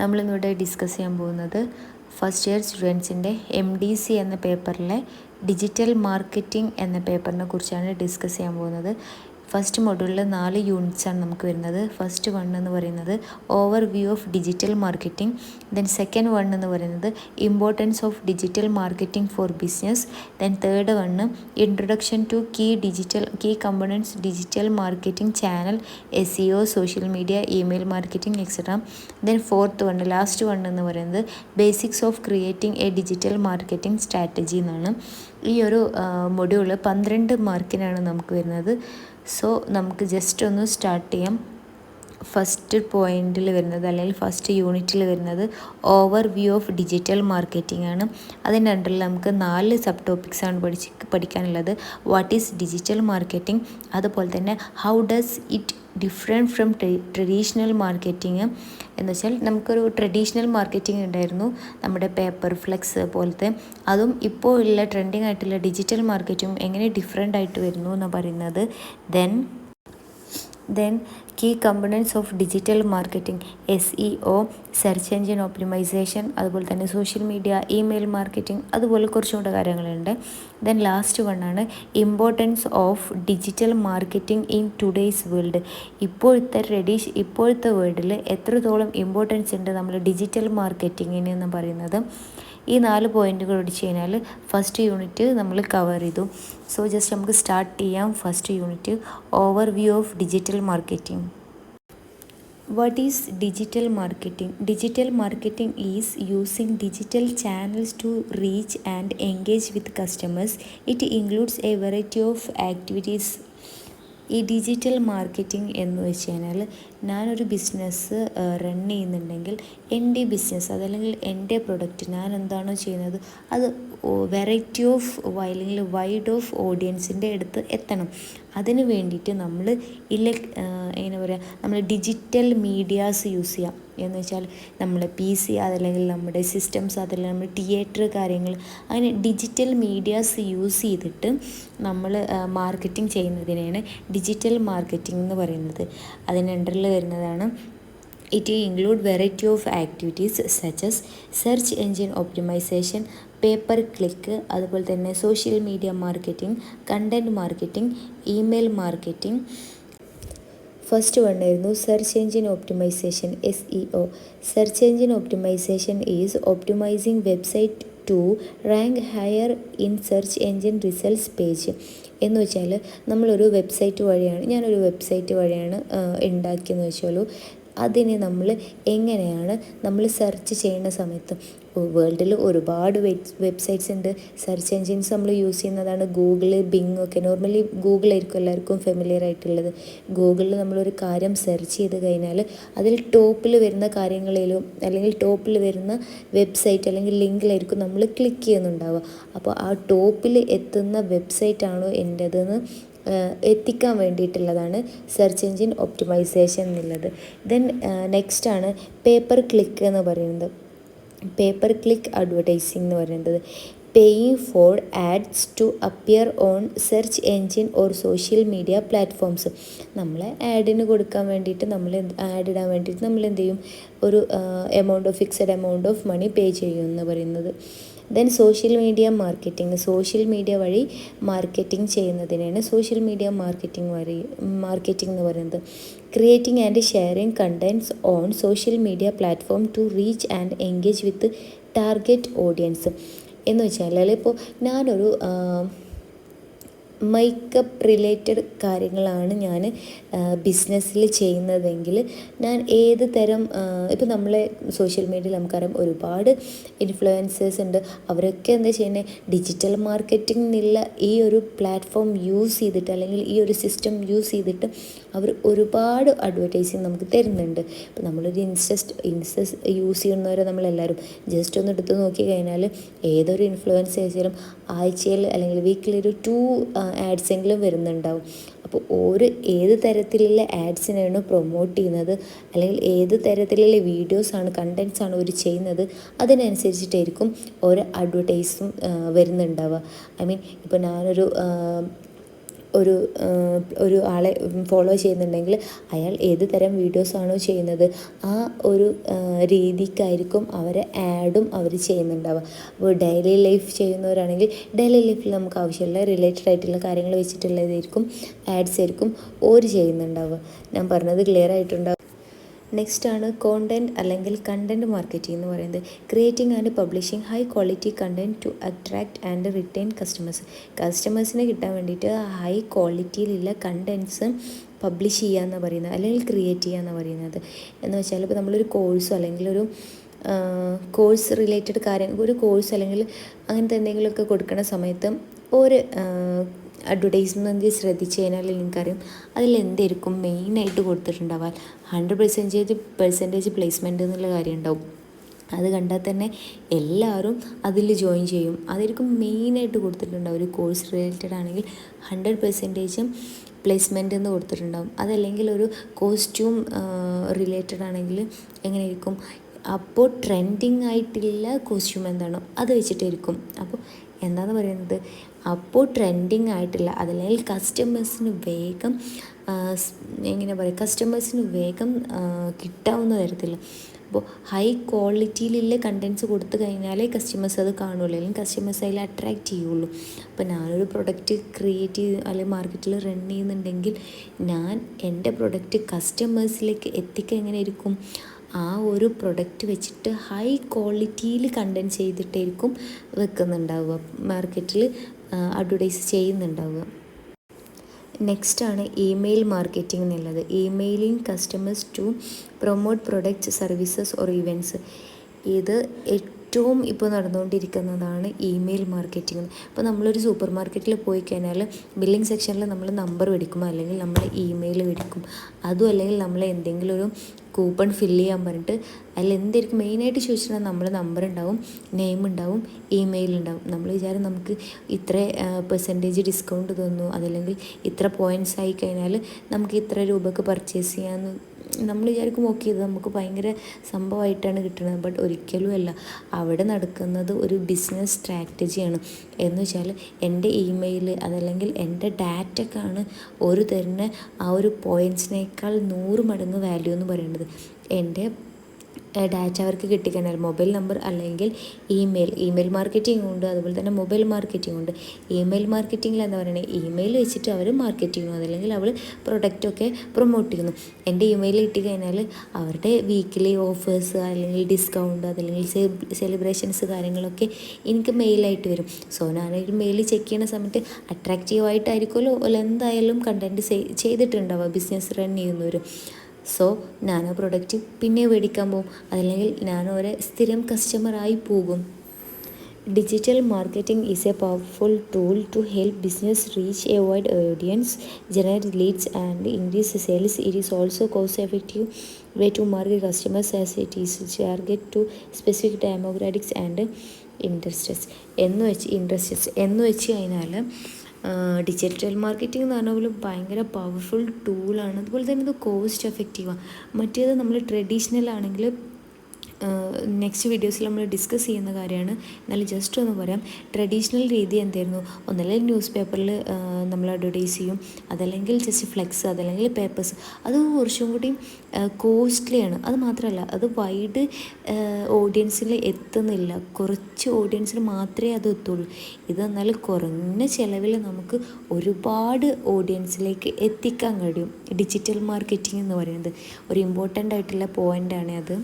നമ്മളിന്നിവിടെ discuss ചെയ്യാൻ പോകുന്നത് first year സ്റ്റുഡൻസിൻ്റെ MDC എന്ന പേപ്പറിലെ ഡിജിറ്റൽ മാർക്കറ്റിംഗ് എന്ന പേപ്പറിനെ കുറിച്ചാണ് ഡിസ്കസ് ചെയ്യാൻ പോകുന്നത്. ഫസ്റ്റ് മൊഡ്യൂളിൽ 4 യൂണിറ്റ്സാണ് നമുക്ക് വരുന്നത്. ഫസ്റ്റ് വൺ എന്ന് പറയുന്നത് overview of digital marketing. Then second one എന്ന് പറയുന്നത് importance of digital marketing for business. Then third one introduction to key components digital marketing channel, SEO, social media, email marketing etcetera. Then fourth one last one എന്ന് പറയുന്നത് basics of creating a digital marketing strategy എന്നാണ്. ഈ ഒരു module 12 മാർക്കിനാണ് നമുക്ക് വരുന്നത്. So നമുക്ക് just ഒന്ന് start ചെയ്യാം. ഫസ്റ്റ് പോയിന്റിൽ വരുന്നത് അല്ലെങ്കിൽ ഫസ്റ്റ് യൂണിറ്റിൽ വരുന്നത് over view of digital marketing ആണ്. അതിൻ്റെ അണ്ടറിൽ നമുക്ക് 4 സബ് ടോപ്പിക്സ് ആണ് പഠിക്കാനുള്ളത്. വാട്ട് ഈസ് ഡിജിറ്റൽ മാർക്കറ്റിംഗ്, അതുപോലെ തന്നെ how does it different from traditional marketing എന്ന് വെച്ചാൽ നമുക്കൊരു ട്രഡീഷണൽ മാർക്കറ്റിംഗ് ഉണ്ടായിരുന്നു, നമ്മുടെ പേപ്പർ ഫ്ലെക്സ് പോലത്തെ. അതും ഇപ്പോൾ ഉള്ള ട്രെൻഡിങ് ആയിട്ടുള്ള ഡിജിറ്റൽ മാർക്കറ്റിംഗ് എങ്ങനെ ഡിഫറെൻ്റ് ആയിട്ട് വരുന്നു എന്ന് പറയുന്നത്. Then key components of digital marketing, SEO, search engine optimisation, അതുപോലെ തന്നെ സോഷ്യൽ മീഡിയ, ഇമെയിൽ മാർക്കറ്റിംഗ്, അതുപോലെ കുറച്ചും കൂടെ കാര്യങ്ങളുണ്ട്. ദെൻ ലാസ്റ്റ് വണ്ണാണ് importance of digital marketing in today's world. ഇപ്പോഴത്തെ വേൾഡിൽ എത്രത്തോളം ഇമ്പോർട്ടൻസ് ഉണ്ട് നമ്മൾ ഡിജിറ്റൽ മാർക്കറ്റിങ്ങിന് എന്ന് പറയുന്നത്. ഈ 4 പോയിൻറ്റുകൾ ഒടിച്ച് കഴിഞ്ഞാൽ ഫസ്റ്റ് യൂണിറ്റ് നമ്മൾ കവർ ചെയ്തു. സോ ജസ്റ്റ് നമുക്ക് സ്റ്റാർട്ട് ചെയ്യാം. First unit over view of digital marketing. What is digital marketing? Digital marketing is using digital channels to reach and engage with customers. It includes a variety of activities. ഈ digital marketing എന്ന് വെച്ച് കഴിഞ്ഞാൽ ഞാനൊരു business run ചെയ്യുന്നുണ്ടെങ്കിൽ എൻ്റെ business അതല്ലെങ്കിൽ എൻ്റെ product ഞാൻ എന്താണോ ചെയ്യുന്നത് അത് വെറൈറ്റി ഓഫ് അല്ലെങ്കിൽ വൈഡ് ഓഫ് ഓഡിയൻസിൻ്റെ അടുത്ത് എത്തണം. അതിന് വേണ്ടിയിട്ട് നമ്മൾ എങ്ങനെ പറയുക, നമ്മൾ ഡിജിറ്റൽ മീഡിയാസ് യൂസ് ചെയ്യാം. എന്ന് വെച്ചാൽ നമ്മുടെ PC അതല്ലെങ്കിൽ നമ്മുടെ സിസ്റ്റംസ് അതല്ലെങ്കിൽ നമ്മുടെ തിയേറ്റർ കാര്യങ്ങൾ, അങ്ങനെ ഡിജിറ്റൽ മീഡിയാസ് യൂസ് ചെയ്തിട്ട് നമ്മൾ മാർക്കറ്റിംഗ് ചെയ്യുന്നതിനെയാണ് ഡിജിറ്റൽ മാർക്കറ്റിംഗ് എന്ന് പറയുന്നത്. അതിന് അണ്ടറിൽ വരുന്നതാണ് it include variety of activities such as search engine optimisation, pay per click, അതുപോലെ തന്നെ social media marketing, content marketing, email marketing. First വണ്ണായിരുന്നു search engine optimisation, SEO. Search engine optimisation is optimising website to rank higher in search engine results page. എന്ന് വെച്ചാൽ ഞാനൊരു website വഴിയാണ് ഉണ്ടാക്കിയെന്ന് വെച്ചാലോ, അതിനെ നമ്മൾ എങ്ങനെയാണ് നമ്മൾ സെർച്ച് ചെയ്യുന്ന സമയത്ത് വേൾഡിൽ ഒരുപാട് വെബ്സൈറ്റ്സ് ഉണ്ട്. സെർച്ച് എൻജിൻസ് നമ്മൾ യൂസ് ചെയ്യുന്നതാണ് ഗൂഗിൾ, ബിങ് ഒക്കെ. നോർമലി ഗൂഗിളായിരിക്കും എല്ലാവർക്കും ഫെമിലിയർ ആയിട്ടുള്ളത്. ഗൂഗിളിൽ നമ്മളൊരു കാര്യം സെർച്ച് ചെയ്ത് കഴിഞ്ഞാൽ അതിൽ ടോപ്പിൽ വരുന്ന കാര്യങ്ങളിലും അല്ലെങ്കിൽ ടോപ്പിൽ വരുന്ന വെബ്സൈറ്റ് അല്ലെങ്കിൽ ലിങ്കിലായിരിക്കും നമ്മൾ ക്ലിക്ക് ചെയ്യുന്നുണ്ടാവുക. അപ്പോൾ ആ ടോപ്പിൽ എത്തുന്ന വെബ്സൈറ്റാണോ എൻ്റെതെന്ന് എത്തിക്കാൻ വേണ്ടിയിട്ടുള്ളതാണ് സെർച്ച് എൻജിൻ ഒപ്റ്റിമൈസേഷൻ എന്നുള്ളത്. ദെൻ നെക്സ്റ്റാണ് പേപ്പർ ക്ലിക്ക് എന്ന് പറയുന്നത്. പേപ്പർ ക്ലിക്ക് അഡ്വർടൈസിങ് എന്ന് പറയുന്നത് paying for ads to appear on search engine or social media platforms. നമ്മളെ ആഡിന് കൊടുക്കാൻ വേണ്ടിയിട്ട് ആഡ് ഇടാൻ വേണ്ടിയിട്ട് നമ്മൾ എന്ത് ചെയ്യും, ഒരു fixed amount of money pay ചെയ്യും എന്ന് പറയുന്നത്. Then social media marketing. Social media വഴി മാർക്കറ്റിംഗ് ചെയ്യുന്നതിനാണ് സോഷ്യൽ മീഡിയ മാർക്കറ്റിംഗ് എന്ന് പറയുന്നത്. Creating and sharing contents on social media platform to reach and engage with target audience. എന്ന് വെച്ചാൽ ഇപ്പോൾ ഞാനൊരു മേക്കപ്പ് റിലേറ്റഡ് കാര്യങ്ങളാണ് ഞാൻ ബിസിനസ്സിൽ ചെയ്യുന്നതെങ്കിൽ ഞാൻ ഏത് തരം ഇപ്പോൾ നമ്മളെ സോഷ്യൽ മീഡിയയിൽ നമുക്കറിയാം ഒരുപാട് ഇൻഫ്ലുവൻസേഴ്സ് ഉണ്ട്. അവരൊക്കെ എന്താ ചെയ്യുന്നത്, ഡിജിറ്റൽ മാർക്കറ്റിംഗ് എന്നുള്ള ഈ ഒരു പ്ലാറ്റ്ഫോം യൂസ് ചെയ്തിട്ട് അല്ലെങ്കിൽ ഈ ഒരു സിസ്റ്റം യൂസ് ചെയ്തിട്ട് അവർ ഒരുപാട് അഡ്വർടൈസിങ് നമുക്ക് തരുന്നുണ്ട്. ഇപ്പോൾ നമ്മളൊരു ഇൻസ്റ്റ യൂസ് ചെയ്യുന്നവരെ നമ്മളെല്ലാവരും ജസ്റ്റ് ഒന്ന് എടുത്ത് നോക്കി കഴിഞ്ഞാൽ ഏതൊരു ഇൻഫ്ലുവൻസേഴ്സിലും ആഴ്ചയിൽ അല്ലെങ്കിൽ വീക്കിലി ഒരു 2 ആഡ്സെങ്കിലും വരുന്നുണ്ടാവും. അപ്പോൾ ഏത് തരത്തിലുള്ള ആഡ്സിനാണ് പ്രൊമോട്ട് ചെയ്യുന്നത് അല്ലെങ്കിൽ ഏത് തരത്തിലുള്ള വീഡിയോസാണ് കണ്ടൻറ്റ്സാണ് അവർ ചെയ്യുന്നത്, അതിനനുസരിച്ചിട്ടായിരിക്കും ഓരോ അഡ്വർടൈസും വരുന്നുണ്ടാവുക. ഇപ്പോൾ ഞാനൊരു ഒരു ഒരു ആളെ ഫോളോ ചെയ്യുന്നുണ്ടെങ്കിൽ അയാൾ ഏത് തരം വീഡിയോസാണോ ചെയ്യുന്നത് ആ ഒരു രീതിക്കായിരിക്കും അവരെ ആഡും അവർ ചെയ്യുന്നുണ്ടാവുക. അപ്പോൾ ഡെയിലി ലൈഫ് ചെയ്യുന്നവരാണെങ്കിൽ ഡെയിലി ലൈഫിൽ നമുക്ക് ആവശ്യമുള്ള റിലേറ്റഡ് ആയിട്ടുള്ള കാര്യങ്ങൾ വെച്ചിട്ടുള്ളതായിരിക്കും ആഡ്സ് ആയിരിക്കും ഓര് ചെയ്യുന്നുണ്ടാവുക. ഞാൻ പറഞ്ഞത് ക്ലിയർ ആയിട്ടുണ്ടാവും. നെക്സ്റ്റ് ആണ് കോണ്ടൻറ്റ് അല്ലെങ്കിൽ കണ്ടൻറ്റ് മാർക്കറ്റിംഗ് എന്ന് പറയുന്നത്. Creating and publishing high quality content to attract and return കസ്റ്റമേഴ്സിനെ കിട്ടാൻ വേണ്ടിയിട്ട് ഹൈ ക്വാളിറ്റിയിലുള്ള കണ്ടൻറ്റ്സ് പബ്ലിഷ് ചെയ്യുക എന്ന് പറയുന്നത്, അല്ലെങ്കിൽ ക്രിയേറ്റ് ചെയ്യുക എന്ന് പറയുന്നത്. എന്ന് വെച്ചാൽ ഇപ്പോൾ നമ്മളൊരു കോഴ്സോ അല്ലെങ്കിൽ ഒരു കോഴ്സ് റിലേറ്റഡ് കാര്യം, ഒരു കോഴ്സ് അല്ലെങ്കിൽ അങ്ങനത്തെ എന്തെങ്കിലുമൊക്കെ കൊടുക്കുന്ന സമയത്ത് ഒരു അഡ്വർടൈസ്മെൻറ്റ് ശ്രദ്ധിച്ച് കഴിഞ്ഞാൽ നിങ്ങൾക്കറിയാം അതിലെന്തായിരിക്കും മെയിനായിട്ട് കൊടുത്തിട്ടുണ്ടാവാൻ 100% പ്ലേസ്മെൻറ്റ് എന്നുള്ള കാര്യം ഉണ്ടാവും. അത് കണ്ടാൽ തന്നെ എല്ലാവരും അതിൽ ജോയിൻ ചെയ്യും. അതായിരിക്കും മെയിനായിട്ട് കൊടുത്തിട്ടുണ്ടാവും. ഒരു കോഴ്സ് റിലേറ്റഡ് ആണെങ്കിൽ 100% പ്ലേസ്മെൻ്റ് എന്ന് കൊടുത്തിട്ടുണ്ടാവും. അതല്ലെങ്കിൽ ഒരു കോസ്റ്റ്യൂം റിലേറ്റഡ് ആണെങ്കിൽ എങ്ങനെയായിരിക്കും, അപ്പോൾ ട്രെൻഡിങ് ആയിട്ടുള്ള കോസ്റ്റ്യൂം എന്താണോ അത് വെച്ചിട്ടായിരിക്കും. അപ്പോൾ എന്താണെന്ന് പറയുന്നത്, അപ്പോൾ ട്രെൻഡിങ് ആയിട്ടില്ല അതല്ലെങ്കിൽ കസ്റ്റമേഴ്സിന് വേഗം എങ്ങനെ പറയുക, കസ്റ്റമേഴ്സിന് വേഗം കിട്ടാവുന്ന തരത്തിൽ അപ്പോൾ ഹൈ ക്വാളിറ്റിയിലുള്ള കണ്ടൻറ്റ്സ് കൊടുത്തു കഴിഞ്ഞാലേ കസ്റ്റമേഴ്സ് അത് കാണുള്ളൂ, അല്ലെങ്കിൽ കസ്റ്റമേഴ്സ് അതിൽ അട്രാക്റ്റ് ചെയ്യുള്ളൂ. അപ്പോൾ ഞാനൊരു പ്രൊഡക്റ്റ് ക്രിയേറ്റ് ചെയ്ത് അല്ലെങ്കിൽ മാർക്കറ്റിൽ റൺ ചെയ്യുന്നുണ്ടെങ്കിൽ ഞാൻ എൻ്റെ പ്രൊഡക്റ്റ് കസ്റ്റമേഴ്സിലേക്ക് എത്തിക്കുക എങ്ങനെയായിരിക്കും, ആ ഒരു പ്രൊഡക്റ്റ് വെച്ചിട്ട് ഹൈ ക്വാളിറ്റിയിൽ കണ്ടൻറ് ചെയ്തിട്ടായിരിക്കും വെക്കുന്നുണ്ടാവുക, മാർക്കറ്റിൽ അഡ്വർടൈസ് ചെയ്യുന്നുണ്ടാവുക. നെക്സ്റ്റാണ് ഇമെയിൽ മാർക്കറ്റിംഗ് എന്നുള്ളത്. Emailing customers to promote products, services or events. ഇത് ഏറ്റവും ഇപ്പോൾ നടന്നുകൊണ്ടിരിക്കുന്നതാണ് ഇമെയിൽ മാർക്കറ്റിംഗ്. ഇപ്പോൾ നമ്മളൊരു സൂപ്പർ മാർക്കറ്റിൽ പോയി കഴിഞ്ഞാൽ ബില്ലിംഗ് സെക്ഷനിൽ നമ്മൾ നമ്പർ മേടിക്കും, അല്ലെങ്കിൽ നമ്മൾ ഇമെയിൽ മേടിക്കും. അതും അല്ലെങ്കിൽ നമ്മൾ എന്തെങ്കിലും ഒരു കൂപ്പൺ ഫില്ല് ചെയ്യാൻ പറഞ്ഞിട്ട് അതിൽ എന്തായിരിക്കും മെയിനായിട്ട് ചോദിച്ചിട്ടുണ്ടെങ്കിൽ നമ്മൾ നമ്പർ ഉണ്ടാവും, നെയിം ഉണ്ടാവും, ഇമെയിൽ ഉണ്ടാവും. നമ്മൾ വിചാരം നമുക്ക് ഇത്ര പെർസെൻറ്റേജ് ഡിസ്കൗണ്ട് തന്നു, അതല്ലെങ്കിൽ ഇത്ര പോയിൻറ്റ്സ് ആയി കഴിഞ്ഞാൽ നമുക്ക് ഇത്ര രൂപയ്ക്ക് പർച്ചേസ് ചെയ്യാമെന്ന് നമ്മൾ വിചാരിക്കും. ഓക്കെ, ഇത് നമുക്ക് ഭയങ്കര സംഭവമായിട്ടാണ് കിട്ടുന്നത്. ബട്ട് ഒരിക്കലും അല്ല. അവിടെ നടക്കുന്നത് ഒരു ബിസിനസ് സ്ട്രാറ്റജിയാണ്. എന്ന് വെച്ചാൽ എൻ്റെ ഇമെയിൽ അതല്ലെങ്കിൽ എൻ്റെ ഡാറ്റക്കാണ് ഒരു തരുന്ന ആ ഒരു പോയിൻറ്റ്സിനേക്കാൾ 100 മടങ്ങ് വാല്യൂ എന്ന് പറയുന്നത്. എൻ്റെ ഡാറ്റ അവർക്ക് കിട്ടിക്കഴിഞ്ഞാൽ മൊബൈൽ നമ്പർ അല്ലെങ്കിൽ ഇമെയിൽ മാർക്കറ്റിംഗ് ഉണ്ട്, അതുപോലെ തന്നെ മൊബൈൽ മാർക്കറ്റിംഗ് ഉണ്ട്. ഇമെയിൽ മാർക്കറ്റിങ്ങിൽ എന്താ പറയുന്നത്, ഇമെയിൽ വെച്ചിട്ട് അവർ മാർക്കറ്റ് ചെയ്യുന്നു, അതല്ലെങ്കിൽ അവർ പ്രൊഡക്റ്റൊക്കെ പ്രൊമോട്ട് ചെയ്യുന്നു. എൻ്റെ ഇമെയിൽ കിട്ടിക്കഴിഞ്ഞാൽ അവരുടെ വീക്കിലി ഓഫേഴ്സ് അല്ലെങ്കിൽ ഡിസ്കൗണ്ട് അതല്ലെങ്കിൽ സെലിബ്രേഷൻസ് കാര്യങ്ങളൊക്കെ എനിക്ക് മെയിലായിട്ട് വരും. സോ ഞാനൊരു മെയിൽ ചെക്ക് ചെയ്യുന്ന സമയത്ത് അട്രാക്റ്റീവായിട്ടായിരിക്കുമല്ലോ അല്ല എന്തായാലും കണ്ടൻറ്റ് ചെയ്തിട്ടുണ്ടാവുക ബിസിനസ് റൺ ചെയ്യുന്നവർ. സോ ഞാൻ ആ പ്രൊഡക്റ്റ് പിന്നെ മേടിക്കാൻ പോകും, അതല്ലെങ്കിൽ ഞാനൊരു സ്ഥിരം കസ്റ്റമറായി പോകും. Digital marketing is a powerful tool to help business reach a wide audience, generate leads and increase sales. It is also cost effective way to market customers as it is target to specific demographics and interests എന്ന് വെച്ച് കഴിഞ്ഞാൽ digital marketing എന്ന് പറഞ്ഞ പോലെ ഭയങ്കര powerful ടൂളാണ്. അതുപോലെ തന്നെ ഇത് കോസ്റ്റ് എഫക്റ്റീവാണ്. മറ്റേത് നമ്മൾ ട്രഡീഷണൽ ആണെങ്കിൽ നെക്സ്റ്റ് വീഡിയോസിൽ നമ്മൾ ഡിസ്കസ് ചെയ്യുന്ന കാര്യമാണ്. എന്നാലും ജസ്റ്റ് ഒന്ന് പറയാം. ട്രഡീഷണൽ രീതി എന്തായിരുന്നു, ഒന്നല്ലെങ്കിൽ ന്യൂസ് പേപ്പറിൽ നമ്മൾ അഡ്വർടൈസ് ചെയ്യും, അതല്ലെങ്കിൽ ജസ്റ്റ് ഫ്ലെക്സ്, അതല്ലെങ്കിൽ പേപ്പേഴ്സ്. അത് കുറച്ചും കൂടി കോസ്റ്റ്ലിയാണ്. അത് മാത്രമല്ല അത് വൈഡ് ഓഡിയൻസിൽ എത്തുന്നില്ല, കുറച്ച് ഓഡിയൻസിൽ മാത്രമേ അത് എത്തുള്ളൂ. ഇതെന്നാൽ കുറഞ്ഞ ചിലവിൽ നമുക്ക് ഒരുപാട് ഓഡിയൻസിലേക്ക് എത്തിക്കാൻ കഴിയും. ഡിജിറ്റൽ മാർക്കറ്റിംഗ് എന്ന് പറയുന്നത് ഒരു ഇമ്പോർട്ടൻ്റ് ആയിട്ടുള്ള പോയിൻ്റാണ് അത്.